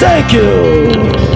Thank you.